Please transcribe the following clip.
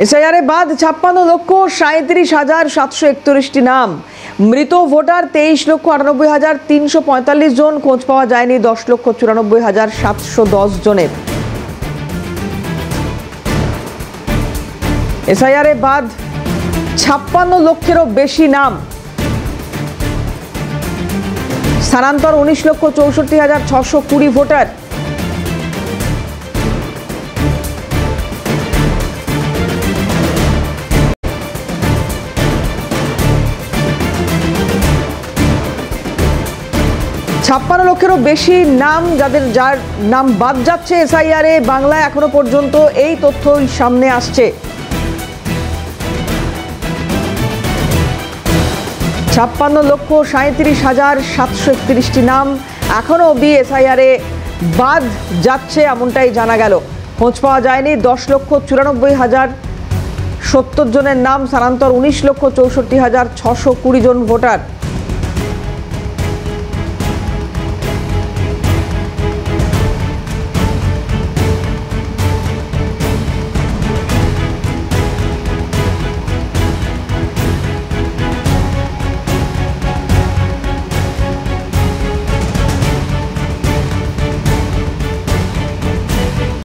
এসআইআরে বাদ 56,37,741টি নাম। মৃত ভোটার 23,98,345 জন। খোঁজ পাওয়া যায়নি 10,94,710 জনের। এসআইআরে বাদ 56 লক্ষেরও বেশি নাম। স্থানান্তর 19,64,620 ভোটার। ছাপ্পান্ন লক্ষেরও বেশি নাম যার নাম বাদ যাচ্ছে এসআইআরে। বাংলায় এখনো পর্যন্ত এই তথ্যই সামনে আসছে। 56,37,731টি নাম এখনো অবধি এসআইআরে বাদ যাচ্ছে, এমনটাই জানা গেল। খোঁজ পাওয়া যায়নি 10,94,070 জনের নাম। স্থানান্তর 19,64,620 জন ভোটার।